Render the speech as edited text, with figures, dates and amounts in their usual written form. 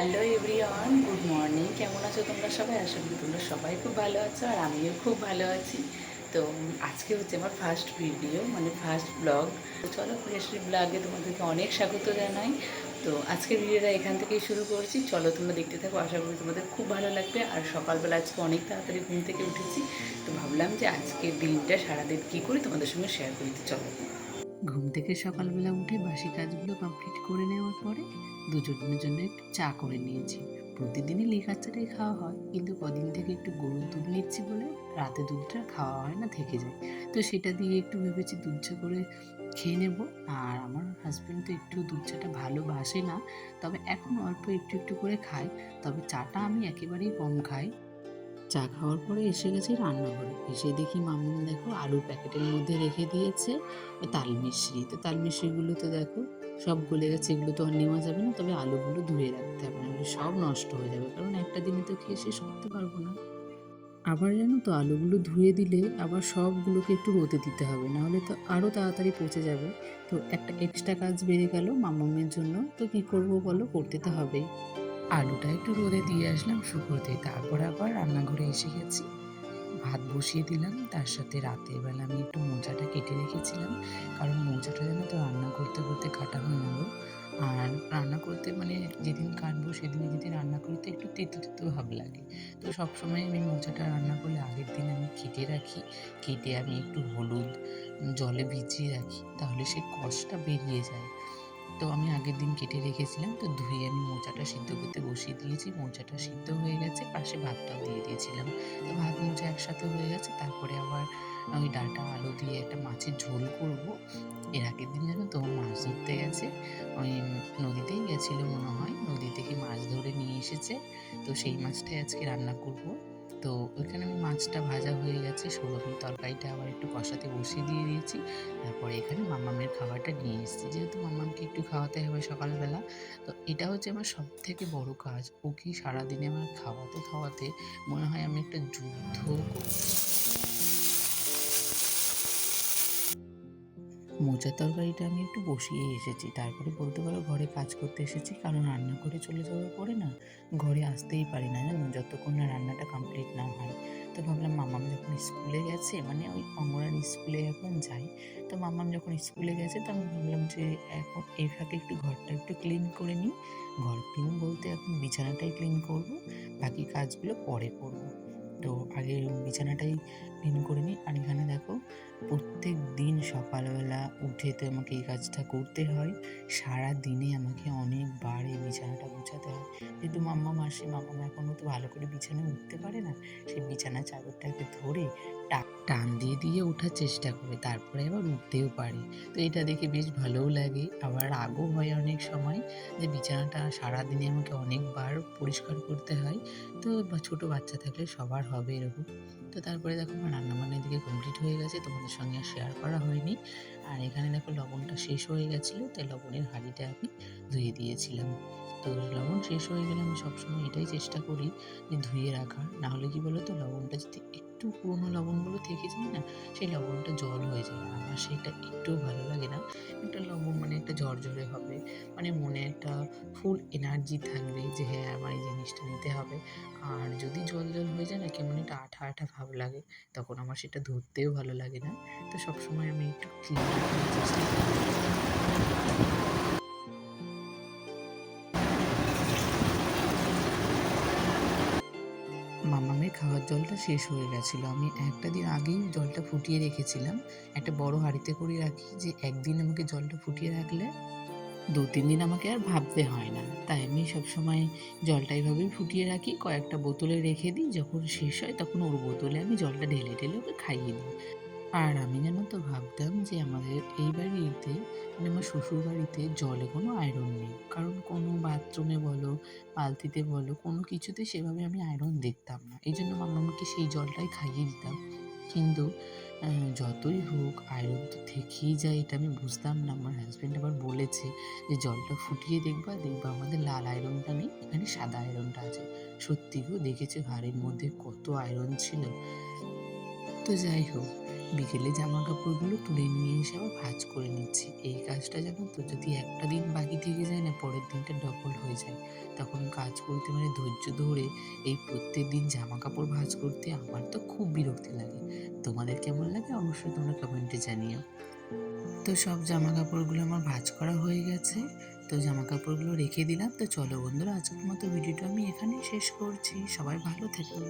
Hello everyone, good morning. কেমন আছো তোমরা সবাই? আশা করি তোমরা সবাই খুব ভালো আছো, আর আমিও খুব ভালো আছি। তো আজকে হচ্ছে আমার ফার্স্ট ভিডিও, মানে ফার্স্ট ব্লগ। তো চলো, প্রিয়শ্রী ব্লগে তোমাদেরকে অনেক স্বাগত জানাই। তো আজকের ভিডিওটা এখান থেকেই শুরু করছি। চলো তোমরা দেখতে থাকো, আশা করি তোমাদের খুব ভালো লাগবে। আর সকালবেলা আজকে অনেক তাড়াতাড়ি ঘুম থেকে উঠেছি, তো ভাবলাম যে আজকের দিনটা সারাদিন কী করি তোমাদের সঙ্গে শেয়ার করতে। চলো, ঘুম থেকে সকালবেলা উঠে বাসি কাজগুলো কমপ্লিট করে নেওয়ার পরে দুজনের জন্য একটু চা করে নিয়েছি। প্রতিদিনই লিকার চাটাই খাওয়া হয়, কিন্তু কদিন থেকে একটু গরুর দুধ নিচ্ছি বলে রাতে দুধটা খাওয়া হয় না, থেকে যায়। তো সেটা দিয়ে একটু ভেবেছি দুধ চা করে খেয়ে নেব। আর আমার হাজব্যান্ড তো একটু দুধ চাটা ভালোবাসে না, তবে এখন অল্প একটু একটু করে খায়। তবে চাটা আমি একেবারেই কম খাই। চা খাওয়ার পরে এসে গেছি রান্নাঘরে। এসে দেখি মামুন দেখো আলুর প্যাকেটের মধ্যে রেখে দিয়েছে তাল মিশ্রি। তো তাল মিশ্রিগুলো তো দেখো সব গলে গেছে, এগুলো তো আর নেওয়া যাবে না, তবে আলুগুলো ধুয়ে রাখতে হবে, নাহলে সব নষ্ট হয়ে যাবে, কারণ একটা দিনে তো খেয়ে শেষ করতে পারবো না। আবার জানো তো, আলুগুলো ধুয়ে দিলে আবার সবগুলোকে একটু রোদে দিতে হবে, নাহলে তো আরও তাড়াতাড়ি পচে যাবে। তো একটা এক্সট্রা কাজ বেড়ে গেল মামুনের জন্য। তো কি করব বলো, করতে তো হবেই। আলুটা একটু রোদে দিয়ে আসলাম শুকোতে, তারপর আবার রান্নাঘরে এসে গেছি। ভাত বসিয়ে দিলাম, তার সাথে রাতের বেলা আমি একটু মোচাটা কেটে রেখেছিলাম, কারণ মোচাটা যেন তো রান্না করতে করতে কাটা হয়ে গেল। আর রান্না করতে মানে যেদিন কাটবো সেদিন যদি রান্না করতে একটু তেতো তেতো ভাব লাগে। তো সবসময় আমি মোচাটা রান্না করলে আগের দিন আমি কেটে রাখি, কেটে আমি একটু হলুদ জলে ভিজিয়ে রাখি, তাহলে সেই কষটা বেরিয়ে যায়। তো আমি আগের দিন কেটে রেখেছিলাম, তো ধুয়ে আমি মোচাটা সিদ্ধ করতে বসিয়ে দিয়েছি। মোচাটা সিদ্ধ হয়ে গেছে, পাশে ভাতটাও দিয়ে দিয়েছিলাম। তো ভাত মোচা একসাথে হয়ে গেছে, তারপরে আবার ওই ডাঁটা আলু দিয়ে একটা মাছের ঝোল করব। এর আগের দিন জানো তো মাছ ধরতে গেছে, ওই নদীতেই গেছিল মনে হয়, নদী থেকে মাছ ধরে নিয়ে এসেছে। তো সেই মাছটাই আজকে রান্না করব। তো ওইখানে আমি মাছটা ভাজা হয়ে গেছে, সোয়াবিন তরকারিটা আবার একটু কষাতে বসিয়ে দিয়ে দিয়েছি। তারপরে এখানে মামামের খাবারটা নিয়ে এসেছি, যেহেতু মামামকে একটু খাওয়াতে হবে সকালবেলা। তো এটা হচ্ছে আমার সব থেকে বড় কাজ, ওকে সারাদিনে আমার খাওয়াতে খাওয়াতে মনে হয় আমি একটা যুদ্ধ করছি। মোচার তরকারিটা আমি একটু বসিয়ে এসেছি, তারপরে বলতে পারো ঘরে কাজ করতে এসেছি, কারণ রান্না করে চলে যাওয়ার পরে না ঘরে আসতেই পারি না জানো, যতক্ষণ না রান্নাটা কমপ্লিট না হয়। তো ভাবলাম মামাম যখন স্কুলে গেছে, মানে ওই অঙ্গনারী স্কুলে এখন যাই, তো মামাম যখন স্কুলে গেছে তো আমি ভাবলাম যে এখন এই ফাঁকে একটু ঘরটা একটু ক্লিন করে নিই। ঘর ক্লিন বলতে এখন বিছানাটাই ক্লিন করব, বাকি কাজগুলো পরে করব। তো আগে বিছানাটাই ক্লিন করে নিই। আর এখানে দেখো, প্রত্যেক দিন সকালবেলা উঠে তো আমাকে এই কাজটা করতে হয়। সারা দিনে আমাকে অনেকবার এই বিছানাটা গুছাতে হয়, যেহেতু মাম্মাম আসে, মাম্মাম এখনও তো ভালো করে বিছানায় উঠতে পারে না। সেই বিছানার চাদরটাকে ধরে টান দিয়ে দিয়ে ওঠার চেষ্টা করে, তারপরে আবার উঠতেও পারে। তো এটা দেখে বেশ ভালোও লাগে, আবার রাগও হয় অনেক সময়, যে বিছানাটা সারাদিনে আমাকে অনেকবার পরিষ্কার করতে হয়। তো ছোটো বাচ্চা থাকলে সবার হবে এরকম। তো তারপরে দেখো আমার রান্নাবান্না এদিকে কমপ্লিট হয়ে গেছে, তোমাদের সঙ্গে আর শেয়ার করা হয়নি। আর এখানে দেখো লবণটা শেষ হয়ে গেছিলো, তাই লবণের হাঁড়িটা আমি ধুয়ে দিয়েছিলাম। তো লবণ শেষ হয়ে গেলে আমি সবসময় এটাই চেষ্টা করি যে ধুয়ে রাখার, নাহলে কি বলো তো, লবণটা যদি একটু পুরোনো লবণগুলো থেকে যায় না, সেই লবণটা জল হয়ে যায়, আর আমার সেটা একটুও ভালো লাগে না। একটা লবণ মানে একটা ঝরঝরে হবে, মানে মনে একটা ফুল এনার্জি থাকবে যে হ্যাঁ আমার এই জিনিসটা নিতে হবে। আর যদি জল জল হয়ে যায় না, কেমন একটা আঠা আঠা ভাব লাগে, তখন আমার সেটা ধরতেও ভালো লাগে না। তো সবসময় আমি একটু ক্লিন রাখার চেষ্টা করি। মামামের খাওয়ার জলটা শেষ হয়ে গেছিলো, আমি একটা দিন আগেই জলটা ফুটিয়ে রেখেছিলাম। একটা বড় হাঁড়িতে করে রাখি, যে একদিন আমাকে জলটা ফুটিয়ে রাখলে ২-৩ দিন আমাকে আর ভাবতে হয় না। তাই আমি সবসময় জলটা এভাবেই ফুটিয়ে রাখি, কয়েকটা বোতলে রেখে দিই, যখন শেষ হয় তখন ওর বোতলে আমি জলটা ঢেলে ঢেলে ওকে খাইয়ে দিই। আর আমি জানো তো ভাবতাম যে আমাদের এই বাড়িতে, মানে আমার শ্বশুর বাড়িতে জলে কোনো আয়রন নেই, কারণ কোনো বাথরুমে বলো, বালতিতে বলো, কোনো কিছুতে সেভাবে আমি আয়রন দেখতাম না, এই জন্য মামাকে সেই জলটাই খাইয়ে দিতাম। কিন্তু যতই হোক আয়রন তো থেকেই যায়, এটা আমি বুঝতাম না। আমার হাজব্যান্ড আবার বলেছে যে জলটা ফুটিয়ে দেখবা, দেখবা আমাদের লাল আয়রনটা নেই, এখানে সাদা আয়রনটা আছে। সত্যি গো, দেখেছো হাড়ের মধ্যে কত আয়রন ছিল। তো যাই হোক, বিকেলে জামা কাপড়গুলো তুলে নিয়ে এসে আবার ভাঁজ করে নিচ্ছি। এই কাজটা জানো তো, যদি একটা দিন বাকি থেকে যায় না, পরের দিনটা ডবল হয়ে যায়। তখন কাজ করতে মানে ধৈর্য ধরে এই প্রত্যেকদিন জামা কাপড় ভাঁজ করতে আমার তো খুব বিরক্তি লাগে। তোমাদের কেমন লাগে অবশ্যই তোমরা কমেন্টে জানিও। তো সব জামা কাপড়গুলো আমার ভাঁজ করা হয়ে গেছে। তো জামা কাপড়গুলো রেখে দিলাম। তো চলো বন্ধুরা, আজকের মতো ভিডিওটা আমি এখানেই শেষ করছি। সবাই ভালো থেকো।